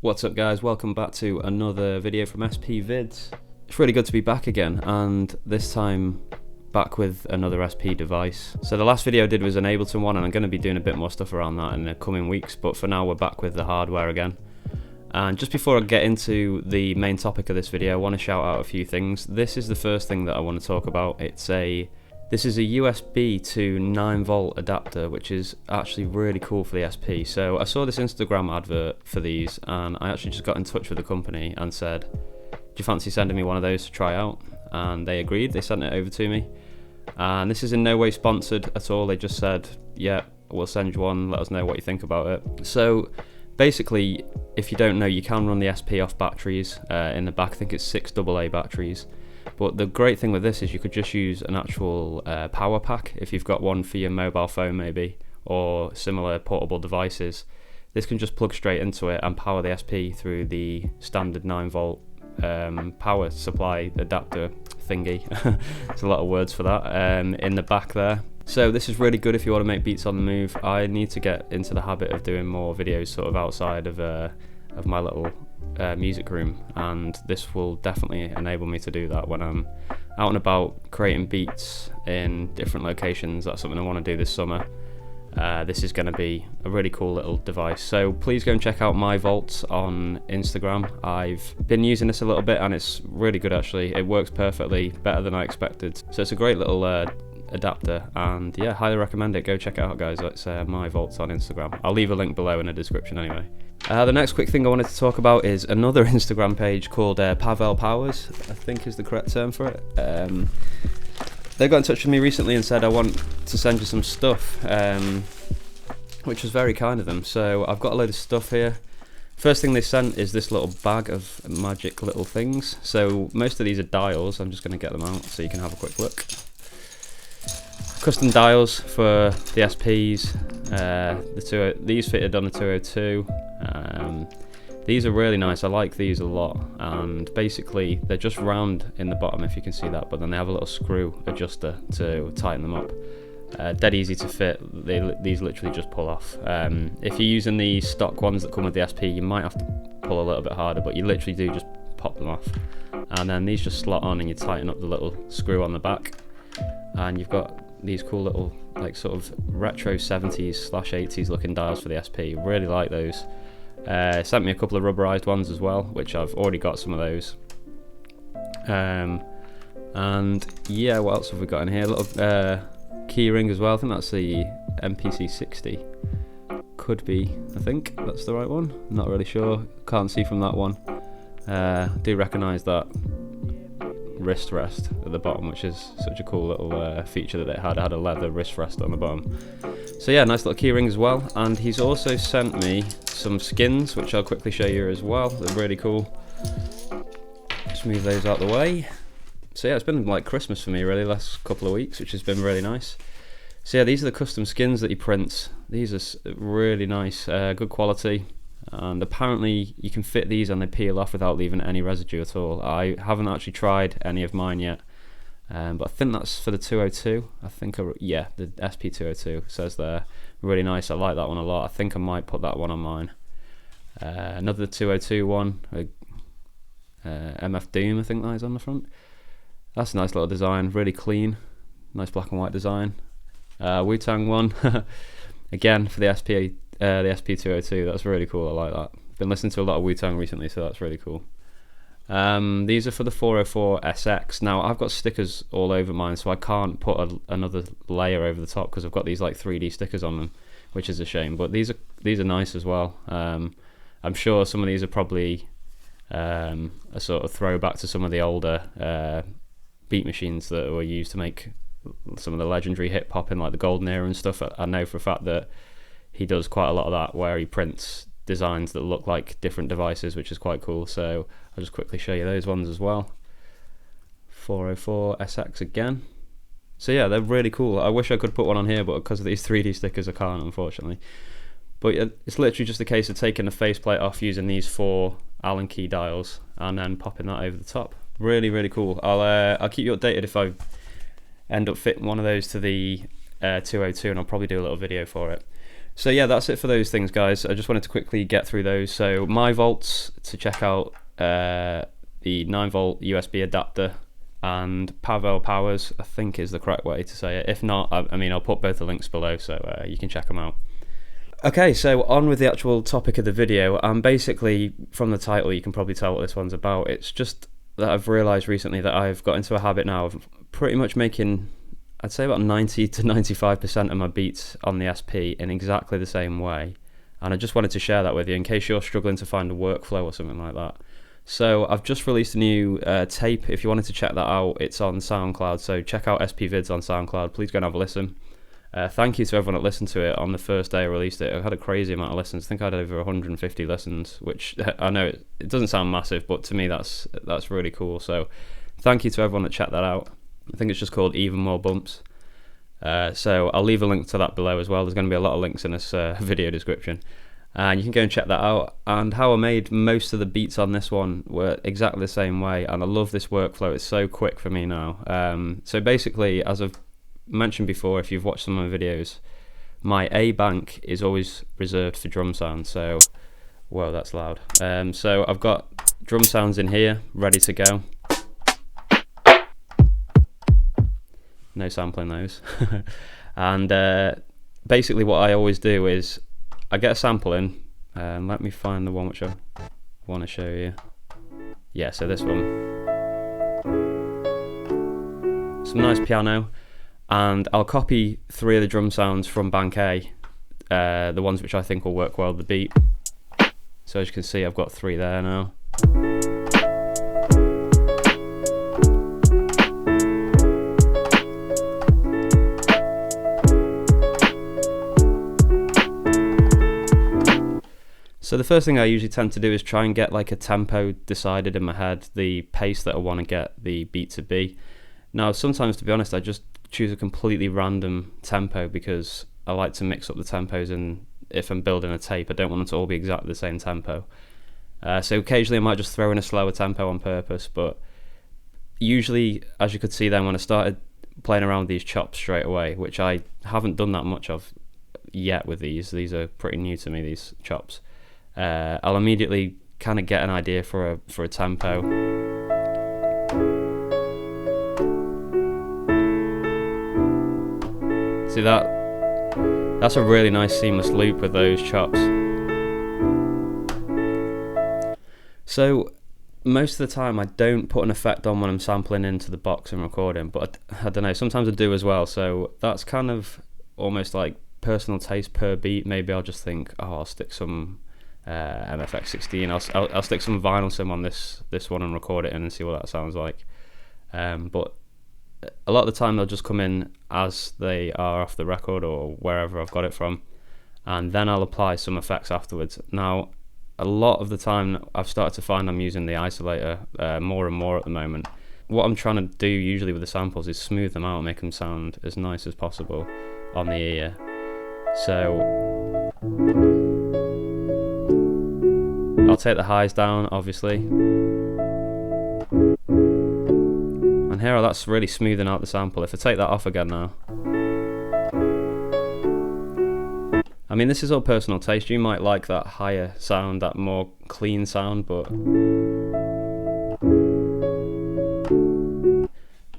What's up guys, welcome back to another video from SP Vids. It's really good to be back again, and this time back with another SP device. So the last video I did was an Ableton one, and I'm going to be doing a bit more stuff around that in the coming weeks, but for now we're back with the hardware again. And just before I get into the main topic of this video, I want to shout out a few things. This is the first thing that I want to talk about. This is a USB to 9V adapter, which is actually really cool for the SP. So I saw this Instagram advert for these, and I actually just got in touch with the company and said, do you fancy sending me one of those to try out? And they agreed, they sent it over to me. And this is in no way sponsored at all, they just said, yeah, we'll send you one, let us know what you think about it. So basically, if you don't know, you can run the SP off batteries in the back. I think it's 6 AA batteries. But the great thing with this is you could just use an actual power pack if you've got one for your mobile phone maybe, or similar portable devices. This can just plug straight into it and power the SP through the standard 9V power supply adapter thingy. There's a lot of words for that in the back there. So this is really good if you want to make beats on the move. I need to get into the habit of doing more videos sort of outside of my little music room, and this will definitely enable me to do that when I'm out and about creating beats in different locations. That's something I want to do this summer. This is going to be a really cool little device, so please go and check out my vaults on Instagram. I've been using this a little bit and it's really good actually. It works perfectly, better than I expected. So it's a great little adapter, and yeah, highly recommend it. Go check it out guys. It's my vaults on Instagram. I'll leave a link below in the description anyway. The next quick thing I wanted to talk about is another Instagram page called Pavel Powers, I think is the correct term for it. They got in touch with me recently and said, I want to send you some stuff, which was very kind of them. So I've got a load of stuff here. First thing they sent is this little bag of magic little things. So most of these are dials. I'm just going to get them out so you can have a quick look. Custom dials for the SPs. These fitted on the 202. These are really nice. I like these a lot, and basically they're just round in the bottom if you can see that, but then they have a little screw adjuster to tighten them up. Dead easy to fit. These literally just pull off. If you're using the stock ones that come with the SP, you might have to pull a little bit harder, but you literally do just pop them off, and then these just slot on and you tighten up the little screw on the back, and you've got these cool little like sort of retro 70s/80s looking dials for the SP. Really like those. Sent me a couple of rubberized ones as well, which I've already got some of those. And yeah, what else have we got in here? A little key ring as well. I think that's the MPC 60. Could be, I think that's the right one. Not really sure. Can't see from that one. Do recognise that wrist rest at the bottom, which is such a cool little feature that it had. It had a leather wrist rest on the bottom. So yeah, nice little keyring as well. And he's also sent me some skins, which I'll quickly show you as well. They're really cool. Just move those out the way. So yeah, it's been like Christmas for me really, last couple of weeks, which has been really nice. So yeah, these are the custom skins that he prints. These are really nice, good quality. And apparently you can fit these and they peel off without leaving any residue at all. I haven't actually tried any of mine yet, but I think that's for the 202. I think, yeah, the SP202 says there. Really nice, I like that one a lot. I think I might put that one on mine. Another 202 one, MF Doom I think that is on the front. That's a nice little design, really clean, nice black and white design. Wu-Tang one, again for the SP202, that's really cool, I like that. Been listening to a lot of Wu-Tang recently, so that's really cool. These are for the 404SX. Now I've got stickers all over mine, so I can't put another layer over the top because I've got these like 3D stickers on them, which is a shame, but these are nice as well. I'm sure some of these are probably a sort of throwback to some of the older beat machines that were used to make some of the legendary hip hop in like the golden era and stuff. I know for a fact that he does quite a lot of that, where he prints designs that look like different devices, which is quite cool. So I'll just quickly show you those ones as well. 404SX again. So yeah, they're really cool. I wish I could put one on here, but because of these 3D stickers I can't, unfortunately. But it's literally just a case of taking the faceplate off using these 4 Allen key dials and then popping that over the top. Really, really cool. I'll keep you updated if I end up fitting one of those to the 202, and I'll probably do a little video for it. So yeah, that's it for those things, guys. I just wanted to quickly get through those. So my volts to check out the 9-volt USB adapter, and Pavel Powers, I think is the correct way to say it. If not, I mean, I'll put both the links below, so you can check them out. Okay, so on with the actual topic of the video. Basically, from the title, you can probably tell what this one's about. It's just that I've realised recently that I've got into a habit now of pretty much making, I'd say about 90 to 95% of my beats on the SP in exactly the same way. And I just wanted to share that with you in case you're struggling to find a workflow or something like that. So I've just released a new tape. If you wanted to check that out, it's on SoundCloud. So check out SP Vids on SoundCloud. Please go and have a listen. Thank you to everyone that listened to it on the first day I released it. I've had a crazy amount of listens. I think I had over 150 listens, which I know it doesn't sound massive, but to me that's really cool. So thank you to everyone that checked that out. I think it's just called Even More Bumps. So I'll leave a link to that below as well. There's going to be a lot of links in this video description. And you can go and check that out. And how I made most of the beats on this one were exactly the same way. And I love this workflow. It's so quick for me now. So basically, as I've mentioned before, if you've watched some of my videos, my A bank is always reserved for drum sounds. So, whoa, that's loud. So I've got drum sounds in here, ready to go. No sampling those. And basically what I always do is I get a sample in, let me find the one which I want to show you. Yeah, so this one. Some nice piano, and I'll copy 3 of the drum sounds from bank A, the ones which I think will work well with the beat. So as you can see, I've got 3 there now. So the first thing I usually tend to do is try and get like a tempo decided in my head, the pace that I want to get the beat to be. Now sometimes, to be honest, I just choose a completely random tempo because I like to mix up the tempos, and if I'm building a tape I don't want them to all be exactly the same tempo. So occasionally I might just throw in a slower tempo on purpose, but usually, as you could see then when I started playing around with these chops straight away, which I haven't done that much of yet with these are pretty new to me, these chops. I'll immediately kind of get an idea for a tempo. See that? That's a really nice seamless loop with those chops. So most of the time I don't put an effect on when I'm sampling into the box and recording, but I don't know, sometimes I do as well. So that's kind of almost like personal taste per beat. Maybe I'll just think, oh, I'll stick some MFX16. I'll stick some vinyl sim on this one and record it in and see what that sounds like. But a lot of the time they'll just come in as they are off the record or wherever I've got it from, and then I'll apply some effects afterwards. Now, a lot of the time I've started to find I'm using the isolator more and more at the moment. What I'm trying to do usually with the samples is smooth them out and make them sound as nice as possible on the ear. So I'll take the highs down, obviously. And here, that's really smoothing out the sample. If I take that off again now. I mean, this is all personal taste. You might like that higher sound, that more clean sound, but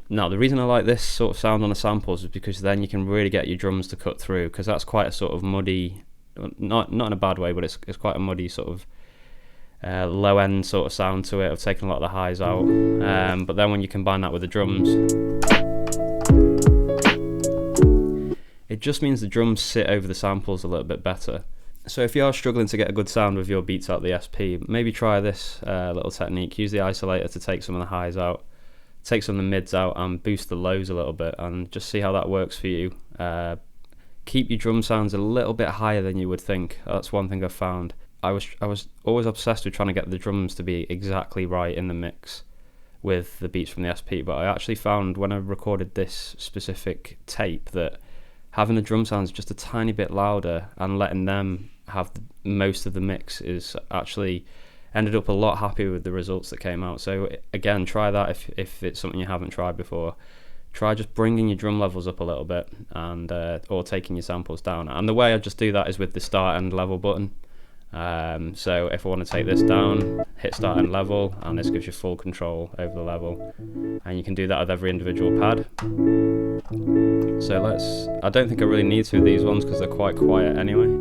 now the reason I like this sort of sound on the samples is because then you can really get your drums to cut through, because that's quite a sort of muddy, not in a bad way, but it's quite a muddy sort of low end sort of sound to it. I've taken a lot of the highs out, but then when you combine that with the drums, it just means the drums sit over the samples a little bit better. So if you are struggling to get a good sound with your beats out the SP, maybe try this little technique. Use the isolator to take some of the highs out, take some of the mids out, and boost the lows a little bit, and just see how that works for you. Keep your drum sounds a little bit higher than you would think. That's one thing I've found. I was always obsessed with trying to get the drums to be exactly right in the mix with the beats from the SP, but I actually found when I recorded this specific tape that having the drum sounds just a tiny bit louder and letting them have most of the mix is actually ended up a lot happier with the results that came out. So again, try that if it's something you haven't tried before. try just bringing your drum levels up a little bit, and or taking your samples down. And the way I just do that is with the start and level button. So if I want to take this down, hit start and level, and this gives you full control over the level, and you can do that with every individual pad. So I don't think I really need to with these ones because they're quite quiet anyway.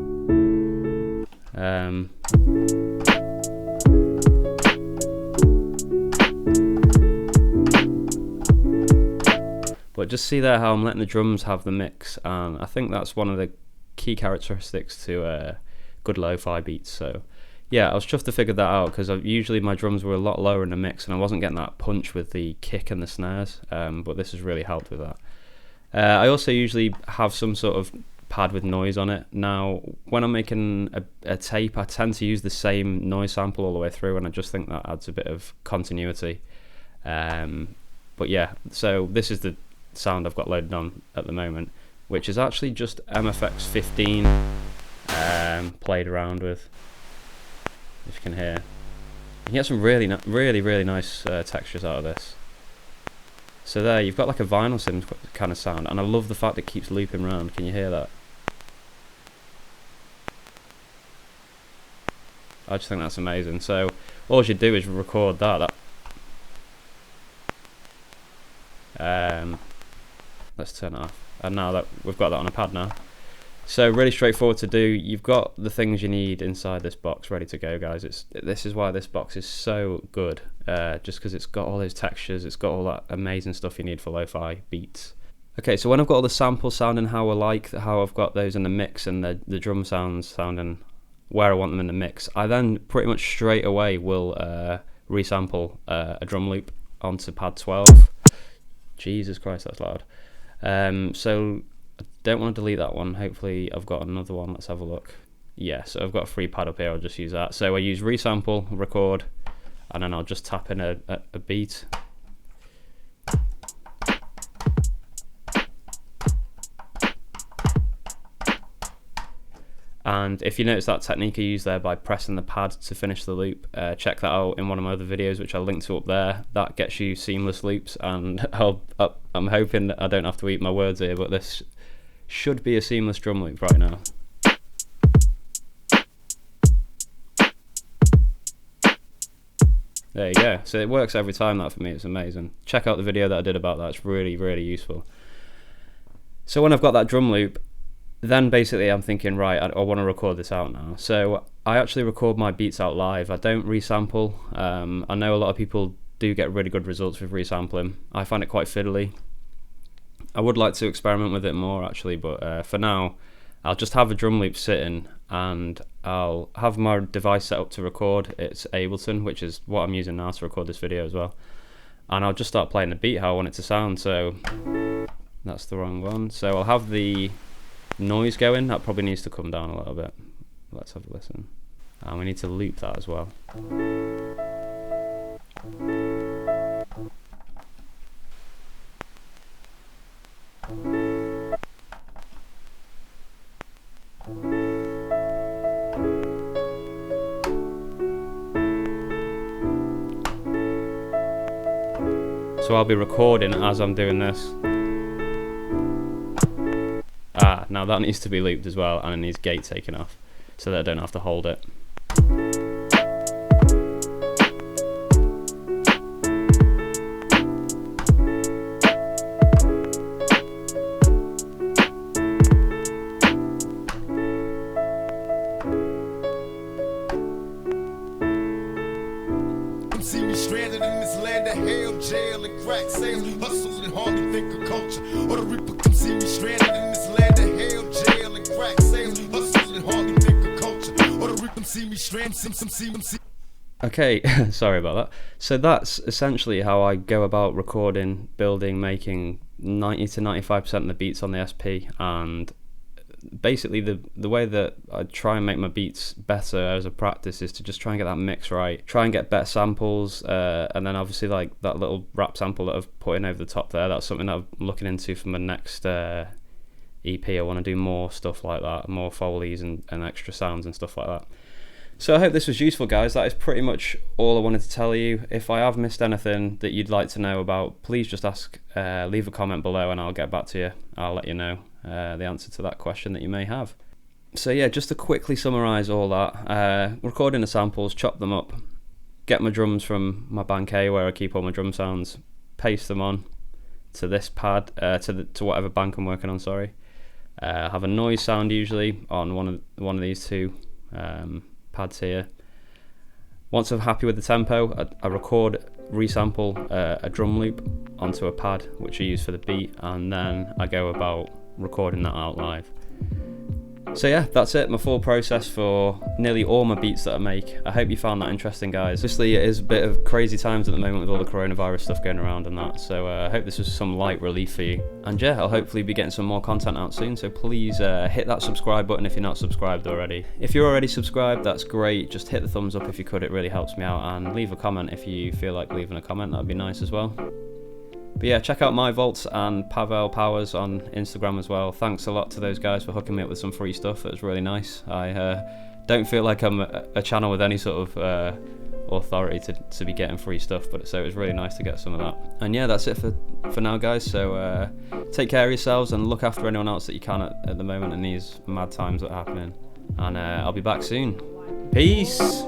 But just see there how I'm letting the drums have the mix, and I think that's one of the key characteristics to good lo-fi beats. So yeah, I was chuffed to figure that out, because usually my drums were a lot lower in the mix and I wasn't getting that punch with the kick and the snares, but this has really helped with that. I also usually have some sort of pad with noise on it. Now when I'm making a tape, I tend to use the same noise sample all the way through, and I just think that adds a bit of continuity. But yeah, so this is the sound I've got loaded on at the moment, which is actually just MFX 15 played around with. If you can hear, you can get some really nice textures out of this. So there, you've got like a vinyl sim kind of sound, and I love the fact it keeps looping around. Can you hear that? I just think that's amazing. So all you do is record that. Let's turn it off. And now that we've got that on a pad now. So really straightforward to do. You've got the things you need inside this box ready to go, guys. This is why this box is so good, just because it's got all those textures, it's got all that amazing stuff you need for lo-fi beats. Okay, so when I've got all the samples sounding how I like, how I've got those in the mix, and the drum sounds sounding where I want them in the mix, I then pretty much straight away will resample a drum loop onto pad 12. Jesus Christ, that's loud. So I don't want to delete that one. Hopefully I've got another one. Let's have a look. Yeah, so I've got a free pad up here. I'll just use that. So I use resample, record, and then I'll just tap in a beat. And if you notice that technique I use there by pressing the pad to finish the loop, check that out in one of my other videos, which I'll link to up there. That gets you seamless loops, and I'm hoping that I don't have to eat my words here, but this should be a seamless drum loop right now. There you go. So it works every time, that for me. It's amazing. Check out the video that I did about that. It's really useful. So when I've got that drum loop, then basically I'm thinking, right, I want to record this out now. So I actually record my beats out live. I don't resample. I know a lot of people do get really good results with resampling. I find it quite fiddly. I would like to experiment with it more actually, but for now I'll just have a drum loop sitting, and I'll have my device set up to record. It's Ableton, which is what I'm using now to record this video as well. And I'll just start playing the beat how I want it to sound. So that's the wrong one. So I'll have the noise going. That probably needs to come down a little bit. Let's have a listen. And we need to loop that as well. So I'll be recording as I'm doing this. Now that needs to be looped as well, and it needs gate taken off so that I don't have to hold it. See me stranded in this land of hell, jail and crack sales, hustle and hardly think of culture. Or the Reaper come see me stranded in this land of hell, jail and crack sales, hustle and hardly think of culture. Or the Reaper see me stranded, see. Okay, sorry about that. So that's essentially how I go about recording, building, making 90 to 95% of the beats on the SP, and basically the way that I try and make my beats better as a practice is to just try and get that mix right, try and get better samples, and then obviously like that little rap sample that I've put in over the top there, that's something that I'm looking into for my next EP. I want to do more stuff like that, more Foleys and extra sounds and stuff like that. So I hope this was useful, guys. That is pretty much all I wanted to tell you. If I have missed anything that you'd like to know about, please just leave a comment below and I'll get back to you. I'll let you know the answer to that question that you may have. So yeah, just to quickly summarise all that, recording the samples, chop them up, get my drums from my bank A where I keep all my drum sounds, paste them on to this pad, to whatever bank I'm working on, sorry. Have a noise sound usually on one of these two pads here. Once I'm happy with the tempo, I record, resample a drum loop onto a pad which I use for the beat, and then I go about recording that out live. So yeah, that's it, my full process for nearly all my beats that I make. I hope you found that interesting, guys. Obviously it is a bit of crazy times at the moment with all the coronavirus stuff going around and that, so I hope this was some light relief for you. And yeah, I'll hopefully be getting some more content out soon, so please hit that subscribe button if you're not subscribed already. If you're already subscribed, that's great, just hit the thumbs up if you could, it really helps me out, and leave a comment if you feel like leaving a comment, that'd be nice as well. But yeah, check out my Vaults and Pavel Powers on Instagram as well. Thanks a lot to those guys for hooking me up with some free stuff. It was really nice. I don't feel like I'm a channel with any sort of authority to be getting free stuff, but so it was really nice to get some of that. And yeah, that's it for now, guys. So take care of yourselves and look after anyone else that you can at the moment in these mad times that are happening. And I'll be back soon. Peace!